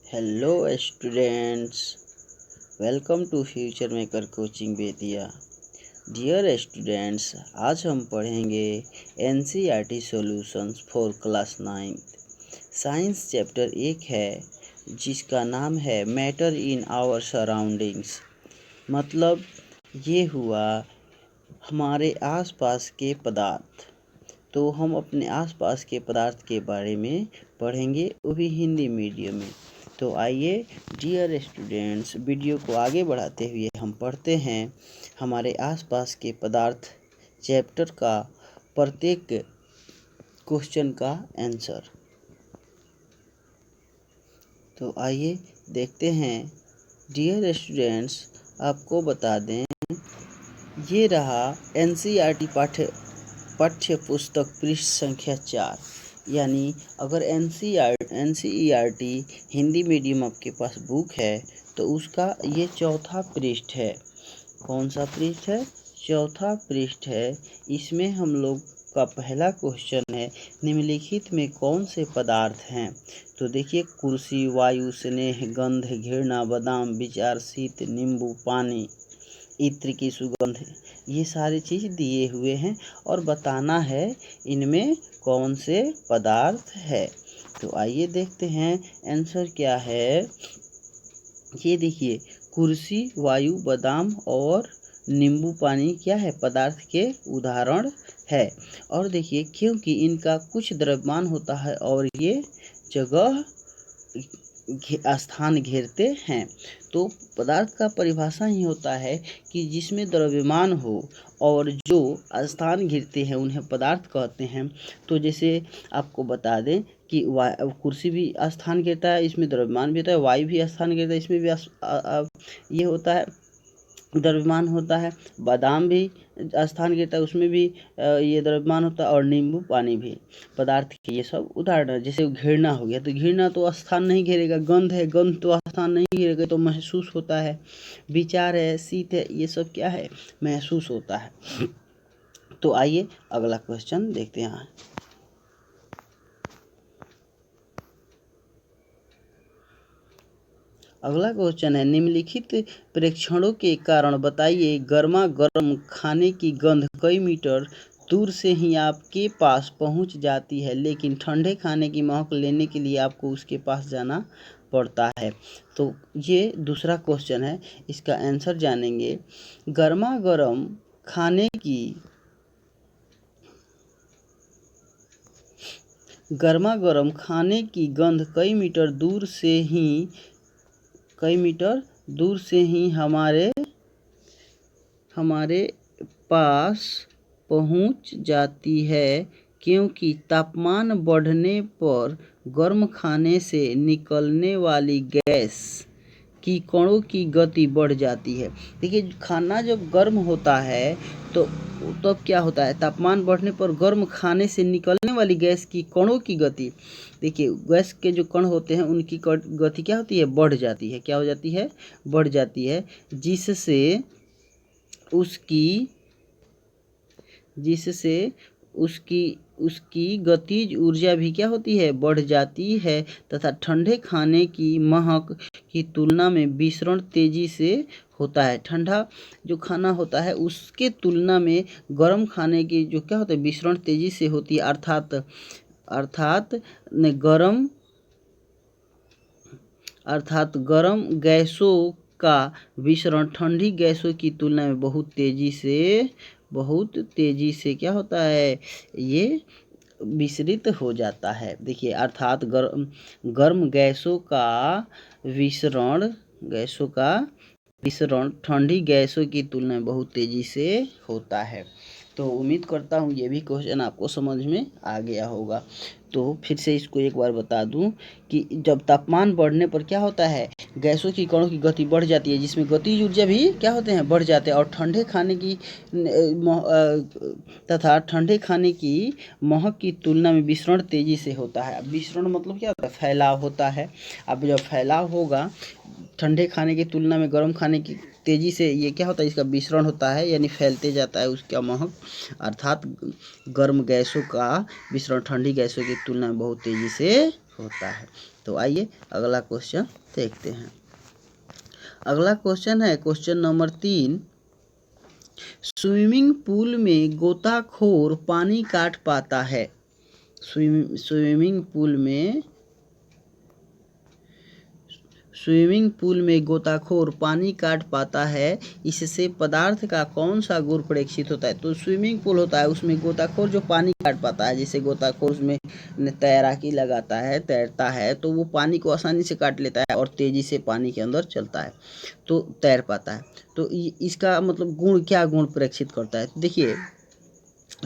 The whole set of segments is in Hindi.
Hello students, welcome to future maker coaching Bettiah. Dear students, आज हम पढ़ेंगे NCERT solutions for class 9th। Science chapter 1 है जिसका नाम है मैटर इन आवर सराउंडिंग्स। मतलब ये हुआ हमारे आसपास के पदार्थ। तो हम अपने आसपास के पदार्थ के बारे में पढ़ेंगे, वो भी हिंदी मीडियम में। तो आइए डियर स्टूडेंट्स, वीडियो को आगे बढ़ाते हुए हम पढ़ते हैं हमारे आसपास के पदार्थ चैप्टर का प्रत्येक क्वेश्चन का आंसर। तो आइए देखते हैं। डियर स्टूडेंट्स, आपको बता दें, ये रहा एनसीईआरटी पाठ्य पुस्तक पृष्ठ संख्या 4। यानी अगर एनसीईआरटी हिंदी मीडियम आपके पास बुक है तो उसका ये चौथा पृष्ठ है। कौन सा पृष्ठ है? चौथा पृष्ठ है। इसमें हम लोग का पहला क्वेश्चन है, निम्नलिखित में कौन से पदार्थ हैं? तो देखिए, कुर्सी, वायु, स्नेह, गंध, घृणा, बादाम, विचार, शीत, नींबू, पानी, इत्र की सुगंध, ये सारी चीज़ दिए हुए हैं और बताना है इनमें कौन से पदार्थ है। तो आइए देखते हैं आंसर क्या है। ये देखिए, कुर्सी, वायु, बादाम और नींबू पानी क्या है? पदार्थ के उदाहरण है। और देखिए, क्योंकि इनका कुछ द्रव्यमान होता है और ये जगह स्थान घेरते हैं, तो पदार्थ का परिभाषा ही होता है कि जिसमें द्रव्यमान हो और जो स्थान घेरते हैं उन्हें पदार्थ कहते हैं। तो जैसे आपको बता दें कि कुर्सी भी स्थान घेरता है, इसमें द्रव्यमान भी होता है, वायु भी स्थान घेरता है, इसमें भी ये होता है, द्रव्यमान होता है। बादाम भी स्थान घेरता है, उसमें भी ये द्रव्यमान होता है। और नींबू पानी भी पदार्थ के ये सब उदाहरण है। जैसे घृणा हो गया, तो घृणा तो स्थान नहीं घेरेगा। गंध है, गंध तो स्थान नहीं घेरेगा, तो महसूस होता है। विचार है, शीत है, ये सब क्या है? महसूस होता है। तो आइए अगला क्वेश्चन देखते हैं। अगला क्वेश्चन है, निम्नलिखित प्रेक्षणों के कारण बताइए, गर्मा गर्म खाने की गंध कई मीटर दूर से ही आपके पास पहुंच जाती है, लेकिन ठंडे खाने की महक लेने के लिए आपको उसके पास जाना पड़ता है। तो ये दूसरा क्वेश्चन है, इसका आंसर जानेंगे। गर्मा गर्म खाने की गंध कई मीटर दूर से ही हमारे पास पहुंच जाती है, क्योंकि तापमान बढ़ने पर गर्म खाने से निकलने वाली गैस की कणों की गति बढ़ जाती है। देखिए, खाना जब गर्म होता है तो तब क्या होता है? तापमान बढ़ने पर गर्म खाने से निकलने वाली गैस की कणों की गति, देखिए गैस के जो कण होते हैं उनकी गति क्या होती है? बढ़ जाती है। क्या हो जाती है? बढ़ जाती है, जिससे उसकी गतिज ऊर्जा भी क्या होती है? बढ़ जाती है, तथा ठंडे खाने की महक की तुलना में विसरण तेजी से होता है। ठंडा जो खाना होता है उसके तुलना में गर्म खाने की जो क्या होता है? विसरण तेजी से होती है। अर्थात गर्म गैसों का विसरण ठंडी गैसों की तुलना में बहुत तेजी से क्या होता है? ये विसरित हो जाता है। देखिए, अर्थात गर्म गैसों का विसरण ठंडी गैसों की तुलना में बहुत तेजी से होता है। तो उम्मीद करता हूँ ये भी क्वेश्चन आपको समझ में आ गया होगा। तो फिर से इसको एक बार बता दूं कि जब तापमान बढ़ने पर क्या होता है? गैसों की कणों की गति बढ़ जाती है, जिसमें गतिज ऊर्जा भी क्या होते हैं? बढ़ जाते हैं। और ठंडे खाने की महक की तुलना में विसरण तेजी से होता है। अब विसरण मतलब क्या होता है? फैलाव होता है। अब जब फैलाव होगा ठंडे खाने की तुलना में गर्म खाने की तेजी से, ये क्या होता है? इसका विसरण होता है, यानी फैलते जाता है उसका महक। अर्थात गर्म गैसों का विसरण ठंडी गैसों की तुलना में बहुत तेजी से होता है। तो आइए अगला क्वेश्चन देखते हैं। अगला क्वेश्चन है क्वेश्चन नंबर 3। स्विमिंग पूल में गोताखोर पानी काट पाता है। स्विमिंग पूल में गोताखोर पानी काट पाता है, इससे पदार्थ का कौन सा गुण प्रेक्षित होता है। तो स्विमिंग पूल होता है, उसमें गोताखोर जो पानी काट पाता है, जैसे गोताखोर उसमें तैराकी लगाता है, तैरता है, तो वो पानी को आसानी से काट लेता है और तेजी से पानी के अंदर चलता है, तो तैर पाता है। तो इसका मतलब गुण क्या गुण प्रेक्षित करता है। देखिए,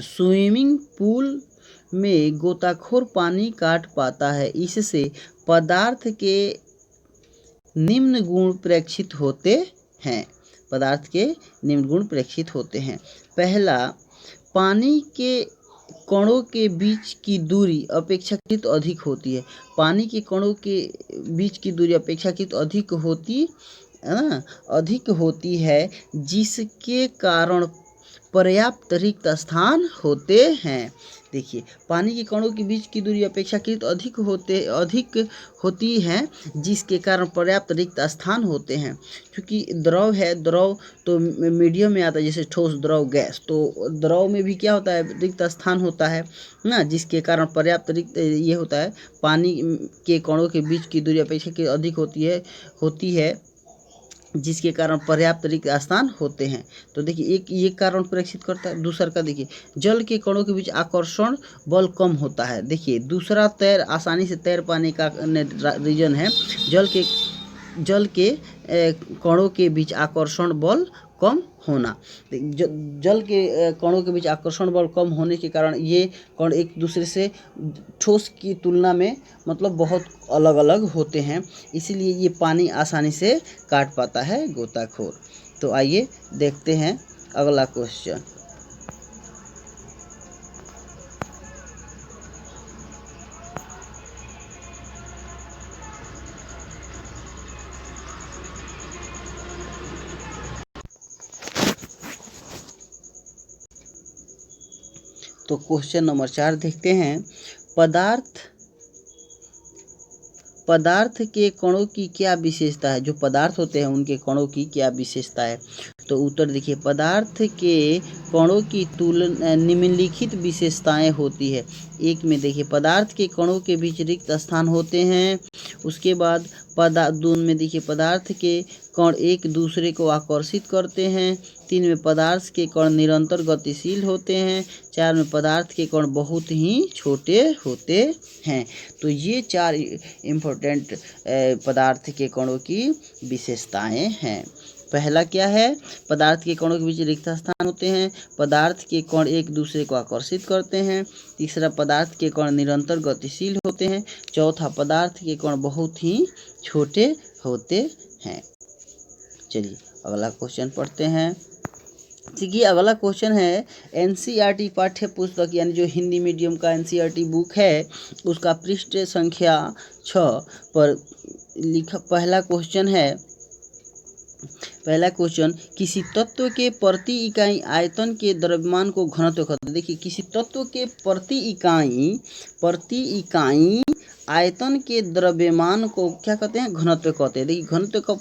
स्विमिंग पूल में गोताखोर पानी काट पाता है, इससे पदार्थ के निम्न गुण प्रेक्षित होते हैं। पदार्थ के निम्न गुण प्रेक्षित होते हैं। पहला, पानी के कणों के बीच की दूरी अपेक्षाकृत अधिक होती है। पानी के कणों के बीच की दूरी अपेक्षाकृत अधिक होती है, जिसके कारण पर्याप्त रिक्त स्थान होते हैं। देखिए, पानी के कणों के बीच की दूरी अपेक्षाकृत अधिक होती है, जिसके कारण पर्याप्त रिक्त स्थान होते हैं। क्योंकि द्रव है, द्रव तो मीडियम में आता है, जैसे ठोस, द्रव, गैस। तो द्रव में भी क्या होता है, रिक्त स्थान होता है ना, जिसके कारण पर्याप्त रिक्त ये होता है। पानी के कणों के बीच की दूरी अपेक्षाकृत अधिक होती है, जिसके कारण पर्याप्त रिक्त स्थान होते हैं। तो देखिए, एक ये कारण प्रेक्षित करता है। दूसरा का देखिए, जल के कणों के बीच आकर्षण बल कम होता है। देखिए, दूसरा आसानी से तैर पाने का रीजन है जल के कणों के बीच आकर्षण बल कम होना। जल के कणों के बीच आकर्षण बल कम होने के कारण ये कण एक दूसरे से ठोस की तुलना में मतलब बहुत अलग अलग होते हैं, इसीलिए ये पानी आसानी से काट पाता है गोताखोर। तो आइए देखते हैं अगला क्वेश्चन। तो क्वेश्चन नंबर 4 देखते हैं। पदार्थ के कणों की क्या विशेषता है। जो पदार्थ होते हैं उनके कणों की क्या विशेषता है। तो उत्तर देखिए, पदार्थ के कणों की तुलना निम्नलिखित विशेषताएं होती है। एक में देखिए, पदार्थ के कणों के बीच रिक्त स्थान होते हैं। उसके बाद दून में देखिए, पदार्थ के कण एक दूसरे को आकर्षित करते हैं। 3 में पदार्थ के कण निरंतर गतिशील होते हैं। 4 में पदार्थ के कण बहुत ही छोटे होते हैं। तो ये 4 इम्पोर्टेंट पदार्थ के कणों की विशेषताएं हैं। पहला क्या है, पदार्थ के कणों के बीच रिक्त स्थान होते हैं। पदार्थ के कण एक दूसरे को आकर्षित करते हैं। तीसरा, पदार्थ के कण निरंतर गतिशील होते हैं। चौथा, पदार्थ के कण बहुत ही छोटे होते हैं। चलिए अगला क्वेश्चन पढ़ते हैं। देखिए, अगला क्वेश्चन है, एनसीईआरटी पाठ्य पुस्तक यानी जो हिंदी मीडियम का एनसीईआरटी बुक है, उसका पृष्ठ संख्या 6 पर लिखा पहला क्वेश्चन, किसी तत्व के प्रति इकाई आयतन के द्रव्यमान को घनत्व कहते हैं। देखिए, किसी तत्व के प्रति इकाई आयतन के द्रव्यमान को क्या कहते हैं, घनत्व कहते हैं। देखिए, घनत्व का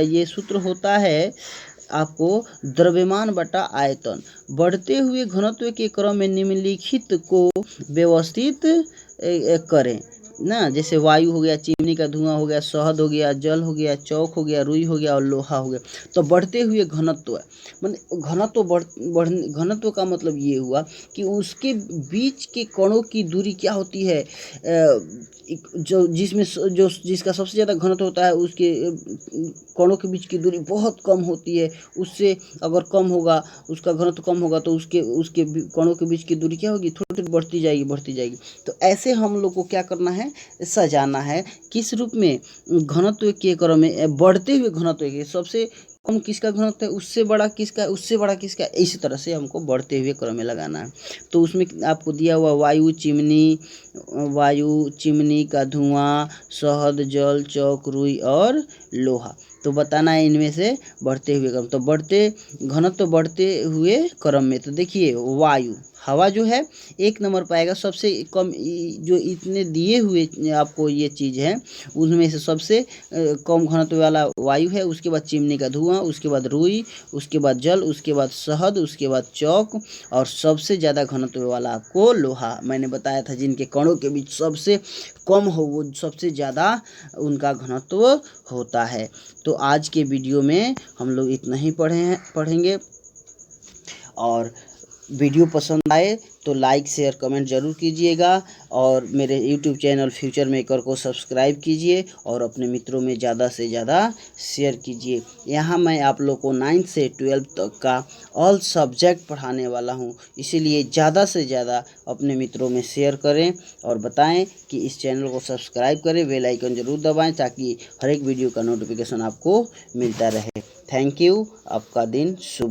ये सूत्र होता है आपको द्रव्यमान बटा आयतन। बढ़ते हुए घनत्व के क्रम में निम्नलिखित को व्यवस्थित करें ना, जैसे वायु हो गया, चिमनी का धुआं हो गया, शहद हो गया, जल हो गया, चौक हो गया, रुई हो गया और लोहा हो गया। तो बढ़ते हुए घनत्व घनत्व का मतलब ये हुआ कि उसके बीच के कणों की दूरी क्या होती है, जिसका सबसे ज़्यादा घनत्व होता है उसके कणों के बीच की दूरी बहुत कम होती है। उससे अगर कम होगा, उसका घनत्व कम होगा, तो उसके कणों के बीच की दूरी क्या होगी, थोड़ी थोड़ी बढ़ती जाएगी। तो ऐसे हम लोग को क्या करना है, सजाना है। किस रूप में, घनत्व के क्रम में बढ़ते हुए घनत्व के, सबसे कम किसका घनत्व है, उससे बड़ा किसका, इसी तरह से हमको बढ़ते हुए क्रम में लगाना है। तो उसमें आपको दिया हुआ वायु, चिमनी का धुआं, शहद, जल, चौक, रुई और लोहा। तो बताना है इनमें से बढ़ते हुए क्रम। तो घनत्व बढ़ते हुए क्रम में, तो देखिए, वायु हवा जो है 1 नंबर पाएगा। सबसे कम जो इतने दिए हुए आपको ये चीज़ है उनमें से सबसे कम घनत्व वाला वायु है। उसके बाद चिमनी का धुआं, उसके बाद रुई, उसके बाद जल, उसके बाद शहद, उसके बाद चौक और सबसे ज़्यादा घनत्व वाला आपको लोहा। मैंने बताया था जिनके कणों के बीच सबसे कम हो वो सबसे ज़्यादा उनका घनत्व होता है। तो आज के वीडियो में हम लोग इतना ही पढ़ेंगे। और वीडियो पसंद आए तो लाइक शेयर कमेंट ज़रूर कीजिएगा और मेरे यूट्यूब चैनल फ्यूचर मेकर को सब्सक्राइब कीजिए और अपने मित्रों में ज़्यादा से ज़्यादा शेयर कीजिए। यहाँ मैं आप लोग को 9 से 12 तक का ऑल सब्जेक्ट पढ़ाने वाला हूँ, इसीलिए ज़्यादा से ज़्यादा अपने मित्रों में शेयर करें और बताएं कि इस चैनल को सब्सक्राइब करें, बेल आइकन ज़रूर दबाएँ ताकि हर एक वीडियो का नोटिफिकेशन आपको मिलता रहे। Thank you. आपका दिन शुभ।